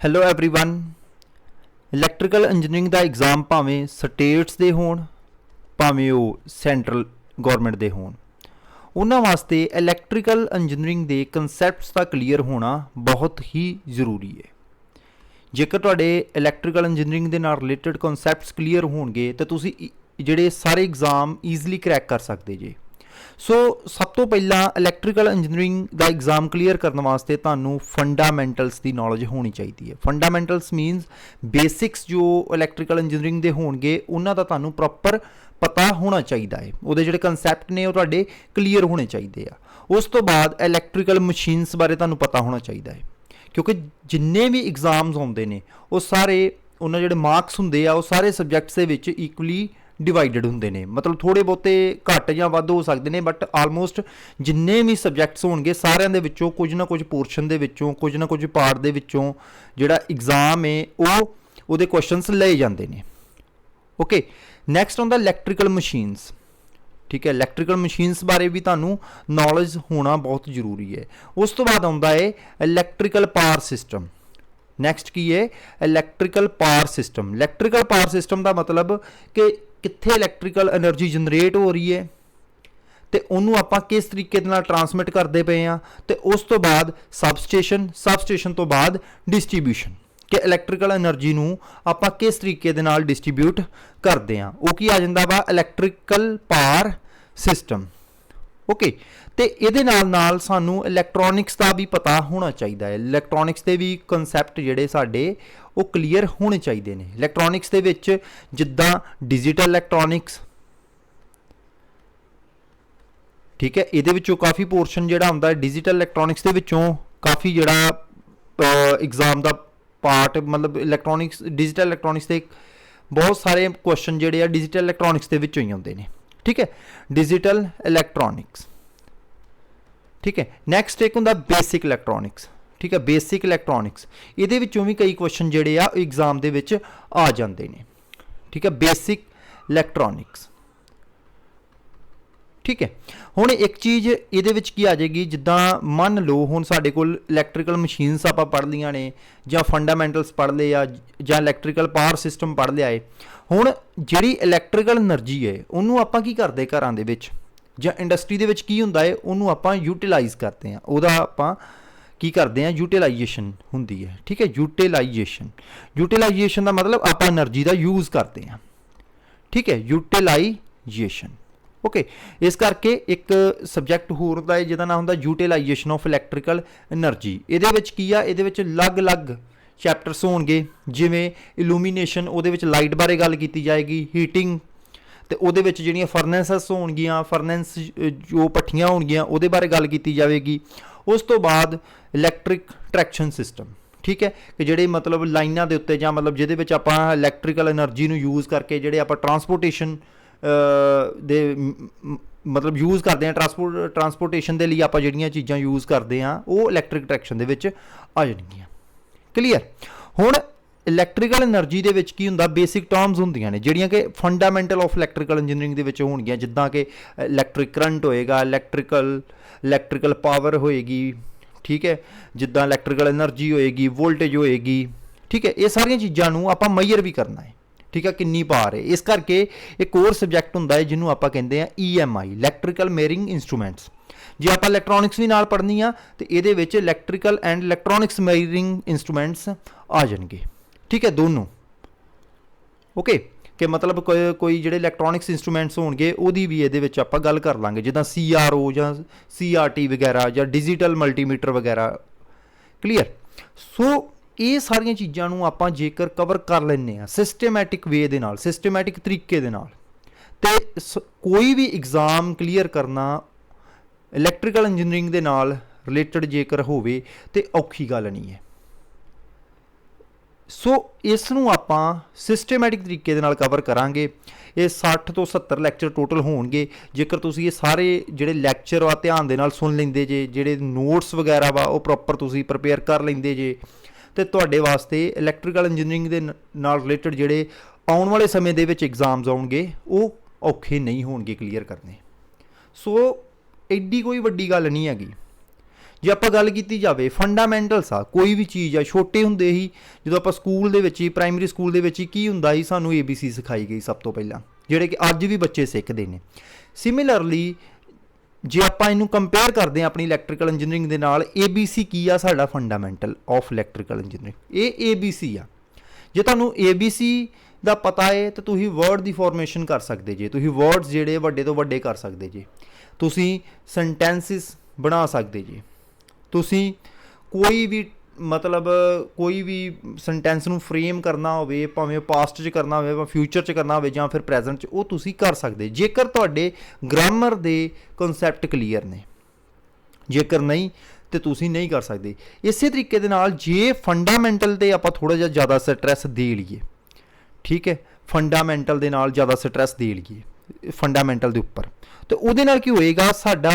Hello everyone. Electrical engineering ਦਾ exam ਭਾਵੇਂ status ਦੇ ਹੋਣ ਭਾਵੇਂ ਉਹ ਸੈਂਟਰਲ ਗਵਰਨਮੈਂਟ ਦੇ ਹੋਣ, ਉਹਨਾਂ ਵਾਸਤੇ ਇਲੈਕਟ੍ਰੀਕਲ ਇੰਜੀਨੀਅਰਿੰਗ ਦੇ ਕਨਸੈਪਟਸ ਦਾ ਕਲੀਅਰ ਹੋਣਾ ਬਹੁਤ ਹੀ ਜ਼ਰੂਰੀ ਹੈ। ਜੇਕਰ ਤੁਹਾਡੇ ਇਲੈਕਟ੍ਰੀਕਲ ਇੰਜੀਨੀਅਰਿੰਗ ਦੇ ਨਾਲ ਰਿਲੇਟਡ ਕਨਸੈਪਟਸ ਕਲੀਅਰ ਹੋਣਗੇ ਤਾਂ ਤੁਸੀਂ ਜਿਹੜੇ ਸਾਰੇ ਐਗਜ਼ਾਮ ਈਜ਼ੀਲੀ ਕਰੈਕ ਕਰ ਸਕਦੇ ਜੇ। ਸੋ ਸਭ ਤੋਂ ਪਹਿਲਾਂ ਇਲੈਕਟ੍ਰੀਕਲ ਇੰਜੀਨੀਅਰਿੰਗ ਦਾ ਐਗਜ਼ਾਮ ਕਲੀਅਰ ਕਰਨ ਵਾਸਤੇ ਤੁਹਾਨੂੰ ਫੰਡਾਮੈਂਟਲਸ ਦੀ ਨੌਲੇਜ ਹੋਣੀ ਚਾਹੀਦੀ ਹੈ। ਫੰਡਾਮੈਂਟਲਸ ਮੀਨਸ ਬੇਸਿਕਸ ਜੋ ਇਲੈਕਟ੍ਰੀਕਲ ਇੰਜੀਨੀਅਰਿੰਗ ਦੇ ਹੋਣਗੇ ਉਹਨਾਂ ਦਾ ਤੁਹਾਨੂੰ ਪ੍ਰੋਪਰ ਪਤਾ ਹੋਣਾ ਚਾਹੀਦਾ ਹੈ। ਉਹਦੇ ਜਿਹੜੇ ਕਨਸੈਪਟ ਨੇ ਉਹ ਤੁਹਾਡੇ ਕਲੀਅਰ ਹੋਣੇ ਚਾਹੀਦੇ ਆ। ਉਸ ਤੋਂ ਬਾਅਦ ਇਲੈਕਟ੍ਰੀਕਲ ਮਸ਼ੀਨਸ ਬਾਰੇ ਤੁਹਾਨੂੰ ਪਤਾ ਹੋਣਾ ਚਾਹੀਦਾ ਹੈ, ਕਿਉਂਕਿ ਜਿੰਨੇ ਵੀ ਐਗਜ਼ਾਮਸ ਆਉਂਦੇ ਨੇ ਉਹ ਸਾਰੇ ਉਹਨਾਂ ਜਿਹੜੇ ਮਾਰਕਸ ਹੁੰਦੇ ਆ ਉਹ ਸਾਰੇ ਸਬਜੈਕਟਸ ਦੇ ਵਿੱਚ ਇਕੁਅਲੀ ਡਿਵਾਈਡਡ ਹੁੰਦੇ ਨੇ। ਮਤਲਬ ਥੋੜ੍ਹੇ ਬਹੁਤੇ ਘੱਟ ਜਾਂ ਵੱਧ ਹੋ ਸਕਦੇ ਨੇ, ਬਟ ਆਲਮੋਸਟ ਜਿੰਨੇ ਵੀ ਸਬਜੈਕਟਸ ਹੋਣਗੇ ਸਾਰਿਆਂ ਦੇ ਵਿੱਚੋਂ ਕੁਝ ਨਾ ਕੁਝ ਪੋਰਸ਼ਨ ਦੇ ਵਿੱਚੋਂ ਕੁਝ ਨਾ ਕੁਝ ਪਾਰਟ ਦੇ ਵਿੱਚੋਂ ਜਿਹੜਾ ਐਗਜ਼ਾਮ ਹੈ ਉਹਦੇ ਕੁਐਸਚਨਸ ਲਏ ਜਾਂਦੇ ਨੇ। ਓਕੇ, ਨੈਕਸਟ ਆਉਂਦਾ ਇਲੈਕਟ੍ਰੀਕਲ ਮਸ਼ੀਨਸ। ਠੀਕ ਹੈ, ਇਲੈਕਟ੍ਰੀਕਲ ਮਸ਼ੀਨਸ ਬਾਰੇ ਵੀ ਤੁਹਾਨੂੰ ਨੌਲੇਜ ਹੋਣਾ ਬਹੁਤ ਜ਼ਰੂਰੀ ਹੈ। ਉਸ ਤੋਂ ਬਾਅਦ ਆਉਂਦਾ ਹੈ ਇਲੈਕਟ੍ਰੀਕਲ ਪਾਵਰ ਸਿਸਟਮ। ਨੈਕਸਟ ਕੀ ਹੈ? Electrical power system. Electrical power system ਦਾ ਮਤਲਬ ਕਿ ਕਿੱਥੇ ਇਲੈਕਟ੍ਰੀਕਲ એનર્ਜੀ ਜਨਰੇਟ ਹੋ ਰਹੀ ਹੈ ਤੇ ਉਹਨੂੰ ਆਪਾਂ ਕਿਸ ਤਰੀਕੇ ਦੇ ਨਾਲ ਟਰਾਂਸਮਿਟ ਕਰਦੇ ਪਏ ਆ, ਤੇ ਉਸ ਤੋਂ ਬਾਅਦ ਸਬਸਟੇਸ਼ਨ ਤੋਂ ਬਾਅਦ ਡਿਸਟ੍ਰੀਬਿਊਸ਼ਨ, ਕਿ ਇਲੈਕਟ੍ਰੀਕਲ એનર્ਜੀ ਨੂੰ ਆਪਾਂ ਕਿਸ ਤਰੀਕੇ ਦੇ ਨਾਲ ਡਿਸਟ੍ਰੀਬਿਊਟ ਕਰਦੇ ਆ। ਉਹ ਕੀ ਆ ਜਾਂਦਾ ਵਾ? Electrical power system. ਓਕੇ, ਤੇ ਇਹਦੇ ਨਾਲ ਨਾਲ ਸਾਨੂੰ ਇਲੈਕਟ੍ਰੋਨਿਕਸ ਦਾ ਵੀ ਪਤਾ ਹੋਣਾ ਚਾਹੀਦਾ ਹੈ। ਇਲੈਕਟ੍ਰੋਨਿਕਸ ਦੇ ਵੀ ਕਨਸੈਪਟ ਜਿਹੜੇ ਸਾਡੇ ਉਹ ਕਲੀਅਰ ਹੋਣੇ ਚਾਹੀਦੇ ਨੇ। ਇਲੈਕਟ੍ਰੋਨਿਕਸ ਦੇ ਵਿੱਚ ਜਿੱਦਾਂ ਡਿਜੀਟਲ ਇਲੈਕਟ੍ਰੋਨਿਕਸ, ਠੀਕ ਹੈ, ਇਹਦੇ ਵਿੱਚੋਂ ਕਾਫੀ ਪੋਰਸ਼ਨ ਜਿਹੜਾ ਹੁੰਦਾ ਡਿਜੀਟਲ ਇਲੈਕਟ੍ਰੋਨਿਕਸ ਦੇ ਵਿੱਚੋਂ ਕਾਫੀ ਜਿਹੜਾ ਐਗਜ਼ਾਮ ਦਾ ਪਾਰਟ, ਮਤਲਬ ਇਲੈਕਟ੍ਰੋਨਿਕਸ ਡਿਜੀਟਲ ਇਲੈਕਟ੍ਰੋਨਿਕਸ ਦੇ ਬਹੁਤ ਸਾਰੇ ਕੁਐਸਚਨ ਜਿਹੜੇ ਆ ਡਿਜੀਟਲ ਇਲੈਕਟ੍ਰੋਨਿਕਸ ਦੇ ਵਿੱਚੋਂ ਹੀ ਆਉਂਦੇ ਨੇ। ਠੀਕ ਹੈ, ਡਿਜੀਟਲ ਇਲੈਕਟ੍ਰੋਨਿਕਸ। ਠੀਕ ਹੈ, ਨੈਕਸਟ ਇੱਕ ਹੁੰਦਾ ਬੇਸਿਕ ਇਲੈਕਟ੍ਰੋਨਿਕਸ। ਠੀਕ ਹੈ, ਬੇਸਿਕ ਇਲੈਕਟ੍ਰੋਨਿਕਸ, ਇਹਦੇ ਵਿੱਚੋਂ ਵੀ ਕਈ ਕੁਐਸਚਨ ਜਿਹੜੇ ਆ ਐਗਜ਼ਾਮ ਦੇ ਵਿੱਚ ਆ ਜਾਂਦੇ ਨੇ। ਠੀਕ ਹੈ, ਬੇਸਿਕ ਇਲੈਕਟ੍ਰੋਨਿਕਸ। ਠੀਕ ਹੈ, ਹੁਣ ਇੱਕ ਚੀਜ਼ ਇਹਦੇ ਵਿੱਚ ਕੀ ਆ ਜਾਏਗੀ, ਜਿੱਦਾਂ ਮੰਨ ਲਓ ਹੁਣ ਸਾਡੇ ਕੋਲ ਇਲੈਕਟ੍ਰੀਕਲ ਮਸ਼ੀਨਸ ਆਪਾਂ ਪੜ੍ਹ ਲਈਆਂ ਨੇ ਜਾਂ ਫੰਡਾਮੈਂਟਲਸ ਪੜ੍ਹ ਲਏ ਆ ਜਾਂ ਇਲੈਕਟ੍ਰੀਕਲ ਪਾਵਰ ਸਿਸਟਮ ਪੜ੍ਹ ਲਿਆ ਹੈ। ਹੁਣ ਜਿਹੜੀ ਇਲੈਕਟ੍ਰੀਕਲ એનર્ਜੀ ਹੈ ਉਹਨੂੰ ਆਪਾਂ ਕੀ ਕਰਦੇ ਘਰਾਂ ਦੇ ਵਿੱਚ ਜਾਂ ਇੰਡਸਟਰੀ ਦੇ ਵਿੱਚ ਕੀ ਹੁੰਦਾ ਹੈ, ਉਹਨੂੰ ਆਪਾਂ ਯੂਟੀਲਾਈਜ਼ ਕਰਦੇ ਹਾਂ। ਉਹਦਾ ਆਪਾਂ ਕੀ ਕਰਦੇ ਹਾਂ? ਯੂਟੀਲਾਈਜੇਸ਼ਨ ਹੁੰਦੀ ਹੈ। ਠੀਕ ਹੈ, ਯੂਟੀਲਾਈਜੇਸ਼ਨ ਦਾ ਮਤਲਬ ਆਪਾਂ એનર્ਜੀ ਦਾ ਯੂਜ਼ ਕਰਦੇ ਹਾਂ। ਠੀਕ ਹੈ, ਯੂਟੀਲਾਈਜੇਸ਼ਨ। ਓਕੇ, ਇਸ ਕਰਕੇ ਇੱਕ ਸਬਜੈਕਟ ਹੋਰ ਹੁੰਦਾ ਹੈ ਜਿਹਦਾ ਨਾਮ ਹੁੰਦਾ ਯੂਟੀਲਾਈਜੇਸ਼ਨ ਆਫ ਇਲੈਕਟ੍ਰੀਕਲ એનર્ਜੀ। ਇਹਦੇ ਵਿੱਚ ਕੀ ਆ? ਇਹਦੇ ਵਿੱਚ ਅਲੱਗ-ਅਲੱਗ ਚੈਪਟਰਸ ਹੋਣਗੇ, ਜਿਵੇਂ ਇਲੂਮੀਨੇਸ਼ਨ, ਉਹਦੇ ਵਿੱਚ ਲਾਈਟ ਬਾਰੇ ਗੱਲ ਕੀਤੀ ਜਾਏਗੀ। ਹੀਟਿੰਗ, ਤੇ ਉਹਦੇ ਵਿੱਚ ਜਿਹੜੀਆਂ ਫਰਨੈਂਸਸ ਹੋਣਗੀਆਂ, ਫਰਨੈਂਸ ਜੋ ਭੱਠੀਆਂ ਹੋਣਗੀਆਂ ਉਹਦੇ ਬਾਰੇ ਗੱਲ ਕੀਤੀ ਜਾਵੇਗੀ। ਉਸ ਤੋਂ ਬਾਅਦ ਇਲੈਕਟ੍ਰਿਕ ਟਰੈਕਸ਼ਨ ਸਿਸਟਮ। ਠੀਕ ਹੈ, ਕਿ ਜਿਹੜੇ ਮਤਲਬ ਲਾਈਨਾਂ ਦੇ ਉੱਤੇ ਜਾਂ ਮਤਲਬ ਜਿਹਦੇ ਵਿੱਚ ਆਪਾਂ ਇਲੈਕਟ੍ਰੀਕਲ એનર્ਜੀ ਨੂੰ ਯੂਜ਼ ਕਰਕੇ ਜਿਹੜੇ ਆਪਾਂ ਟਰਾਂਸਪੋਰਟੇਸ਼ਨ ਦੇ ਮਤਲਬ ਯੂਜ਼ ਕਰਦੇ ਹਾਂ, ਟਰਾਂਸਪੋਰਟੇਸ਼ਨ ਦੇ ਲਈ ਆਪਾਂ ਜਿਹੜੀਆਂ ਚੀਜ਼ਾਂ ਯੂਜ਼ ਕਰਦੇ ਹਾਂ ਉਹ ਇਲੈਕਟ੍ਰਿਕ ਟਰੈਕਸ਼ਨ ਦੇ ਵਿੱਚ ਆ ਜਾਣਗੀਆਂ। ਕਲੀਅਰ? ਹੁਣ ਇਲੈਕਟ੍ਰੀਕਲ એનર્ਜੀ ਦੇ ਵਿੱਚ ਕੀ ਹੁੰਦਾ? ਬੇਸਿਕ ਟਰਮਸ ਹੁੰਦੀਆਂ ਨੇ ਜਿਹੜੀਆਂ ਕਿ ਫੰਡਾਮੈਂਟਲ ਆਫ ਇਲੈਕਟ੍ਰੀਕਲ ਇੰਜੀਨੀਅਰਿੰਗ ਦੇ ਵਿੱਚ ਹੋਣਗੀਆਂ, ਜਿੱਦਾਂ ਕਿ ਇਲੈਕਟ੍ਰਿਕ ਕਰੰਟ ਹੋਏਗਾ, ਇਲੈਕਟ੍ਰੀਕਲ ਪਾਵਰ ਹੋਏਗੀ। ਠੀਕ ਹੈ, ਜਿੱਦਾਂ ਇਲੈਕਟ੍ਰੀਕਲ એનર્ਜੀ ਹੋਏਗੀ, ਵੋਲਟੇਜ ਹੋਏਗੀ। ਠੀਕ ਹੈ, ਇਹ ਸਾਰੀਆਂ ਚੀਜ਼ਾਂ ਨੂੰ ਆਪਾਂ ਮੈਜ਼ਰ ਵੀ ਕਰਨਾ ਹੈ। ਠੀਕ ਹੈ, ਕਿੰਨੀ ਪਾਵਰ ਹੈ। ਇਸ ਕਰਕੇ ਇੱਕ ਹੋਰ ਸਬਜੈਕਟ ਹੁੰਦਾ ਹੈ ਜਿਹਨੂੰ ਆਪਾਂ ਕਹਿੰਦੇ ਆ EMI, ਇਲੈਕਟ੍ਰੀਕਲ ਮੇਜਰਿੰਗ ਇੰਸਟਰੂਮੈਂਟਸ। ਜੇ ਆਪਾਂ ਇਲੈਕਟ੍ਰੋਨਿਕਸ ਵੀ ਨਾਲ ਪੜ੍ਹਨੀ ਆ ਤੇ ਇਹਦੇ ਵਿੱਚ ਇਲੈਕਟ੍ਰੀਕਲ ਐਂਡ ਇਲੈਕਟ੍ਰੋਨਿਕਸ ਮੇਜਰਿੰਗ ਇੰਸਟਰੂਮੈਂਟਸ ਆ ਜਾਣਗੇ। ਠੀਕ ਹੈ, ਦੋਨੋਂ। ਓਕੇ, ਕਿ ਮਤਲਬ ਕੋਈ ਜਿਹੜੇ ਇਲੈਕਟ੍ਰੋਨਿਕਸ ਇੰਸਟਰੂਮੈਂਟਸ ਹੋਣਗੇ ਉਹਦੀ ਵੀ ਇਹਦੇ ਵਿੱਚ ਆਪਾਂ ਗੱਲ ਕਰ ਲਾਂਗੇ, ਜਿੱਦਾਂ CRO ਜਾਂ CRT ਵਗੈਰਾ ਜਾਂ ਡਿਜੀਟਲ ਮਲਟੀਮੀਟਰ ਵਗੈਰਾ। ਕਲੀਅਰ? ਸੋ ਇਹ ਸਾਰੀਆਂ ਚੀਜ਼ਾਂ ਨੂੰ ਆਪਾਂ ਜੇਕਰ ਕਵਰ ਕਰ ਲੈਂਦੇ ਹਾਂ ਸਿਸਟੇਮੈਟਿਕ ਵੇ ਦੇ ਨਾਲ, ਸਿਸਟੇਮੈਟਿਕ ਤਰੀਕੇ ਦੇ ਨਾਲ, ਤੇ ਕੋਈ ਵੀ ਐਗਜ਼ਾਮ ਕਲੀਅਰ ਕਰਨਾ ਇਲੈਕਟ੍ਰੀਕਲ ਇੰਜੀਨੀਅਰਿੰਗ ਦੇ ਨਾਲ ਰਿਲੇਟਡ ਜੇਕਰ ਹੋਵੇ ਤੇ ਔਖੀ ਗੱਲ ਨਹੀਂ ਹੈ। ਸੋ ਇਸ ਨੂੰ ਆਪਾਂ ਸਿਸਟੇਮੈਟਿਕ ਤਰੀਕੇ ਦੇ ਨਾਲ ਕਵਰ ਕਰਾਂਗੇ। ਇਹ 60 ਤੋਂ 70 ਲੈਕਚਰ ਟੋਟਲ ਹੋਣਗੇ। ਜੇਕਰ ਤੁਸੀਂ ਇਹ ਸਾਰੇ ਜਿਹੜੇ ਲੈਕਚਰ ਆ ਧਿਆਨ ਦੇ ਨਾਲ ਸੁਣ ਲੈਂਦੇ ਜੇ, ਜਿਹੜੇ ਨੋਟਸ ਵਗੈਰਾ ਵਾ ਉਹ ਪ੍ਰੋਪਰ ਤੁਸੀਂ ਪ੍ਰਪੇਅਰ ਕਰ ਲੈਂਦੇ ਜੇ, ਤੇ ਤੁਹਾਡੇ ਵਾਸਤੇ ਇਲੈਕਟ੍ਰੀਕਲ ਇੰਜੀਨੀਅਰਿੰਗ ਦੇ ਨਾਲ ਰਿਲੇਟਡ ਜਿਹੜੇ ਆਉਣ ਵਾਲੇ ਸਮੇਂ ਦੇ ਵਿੱਚ ਐਗਜ਼ਾਮਸ ਆਉਣਗੇ ਉਹ ਔਖੇ ਨਹੀਂ ਹੋਣਗੇ ਕਲੀਅਰ ਕਰਨੇ। ਸੋ ਐਡੀ ਕੋਈ ਵੱਡੀ ਗੱਲ ਨਹੀਂ ਹੈਗੀ। ਜੇ ਆਪਾਂ ਗੱਲ ਕੀਤੀ ਜਾਵੇ ਫੰਡਾਮੈਂਟਲਸ ਆ, ਕੋਈ ਵੀ ਚੀਜ਼ ਆ, ਛੋਟੇ ਹੁੰਦੇ ਹੀ ਜਦੋਂ ਆਪਾਂ ਸਕੂਲ ਦੇ ਵਿੱਚ ਹੀ, ਪ੍ਰਾਇਮਰੀ ਸਕੂਲ ਦੇ ਵਿੱਚ ਹੀ ਕੀ ਹੁੰਦਾ ਸੀ, ਸਾਨੂੰ ABC ਸਿਖਾਈ ਗਈ ਸਭ ਤੋਂ ਪਹਿਲਾਂ, ਜਿਹੜੇ ਕਿ ਅੱਜ ਵੀ ਬੱਚੇ ਸਿੱਖਦੇ ਨੇ। ਸਿਮਿਲਰਲੀ ਜੇ ਆਪਾਂ ਇਹਨੂੰ ਕੰਪੇਅਰ ਕਰਦੇ ਹਾਂ ਆਪਣੀ ਇਲੈਕਟ੍ਰੀਕਲ ਇੰਜੀਨੀਅਰਿੰਗ ਦੇ ਨਾਲ, ABC ਕੀ ਆ, ਸਾਡਾ ਫੰਡਾਮੈਂਟਲ ਆਫ ਇਲੈਕਟ੍ਰੀਕਲ ਇੰਜੀਨੀਅਰਿੰਗ, ਇਹ ABC ਆ। ਜੇ ਤੁਹਾਨੂੰ ABC ਦਾ ਪਤਾ ਹੈ ਤਾਂ ਤੁਸੀਂ ਵਰਡ ਦੀ ਫਾਰਮੇਸ਼ਨ ਕਰ ਸਕਦੇ ਜੇ, ਤੁਸੀਂ ਵਰਡਸ ਜਿਹੜੇ ਵੱਡੇ ਤੋਂ ਵੱਡੇ ਕਰ ਸਕਦੇ ਜੇ, ਤੁਸੀਂ ਸੈਂਟੈਂਸਿਸ ਬਣਾ ਸਕਦੇ ਜੇ, ਤੁਸੀਂ ਕੋਈ ਵੀ ਮਤਲਬ ਕੋਈ ਵੀ ਸੈਂਟੈਂਸ ਨੂੰ ਫਰੇਮ ਕਰਨਾ ਹੋਵੇ, ਭਾਵੇਂ ਪਾਸਟ 'ਚ ਕਰਨਾ ਹੋਵੇ, ਭਾਵੇਂ ਫਿਊਚਰ 'ਚ ਕਰਨਾ ਹੋਵੇ ਜਾਂ ਫਿਰ ਪ੍ਰੈਜ਼ੈਂਟ 'ਚ, ਉਹ ਤੁਸੀਂ ਕਰ ਸਕਦੇ ਜੇਕਰ ਤੁਹਾਡੇ ਗ੍ਰਾਮਰ ਦੇ ਕਨਸੈਪਟ ਕਲੀਅਰ ਨੇ। ਜੇਕਰ ਨਹੀਂ ਤੇ ਤੁਸੀਂ ਨਹੀਂ ਕਰ ਸਕਦੇ। ਇਸੇ ਤਰੀਕੇ ਦੇ ਨਾਲ ਜੇ ਫੰਡਾਮੈਂਟਲ 'ਤੇ ਆਪਾਂ ਥੋੜ੍ਹਾ ਜਿਹਾ ਜ਼ਿਆਦਾ ਸਟਰੈਸ ਦੇ ਲਈਏ, ਠੀਕ ਹੈ, ਫੰਡਾਮੈਂਟਲ ਦੇ ਨਾਲ ਜ਼ਿਆਦਾ ਸਟਰੈਸ ਦੇ ਲਈਏ ਫੰਡਾਮੈਂਟਲ ਦੇ ਉੱਪਰ, ਤੇ ਉਹਦੇ ਨਾਲ ਕੀ ਹੋਏਗਾ, ਸਾਡਾ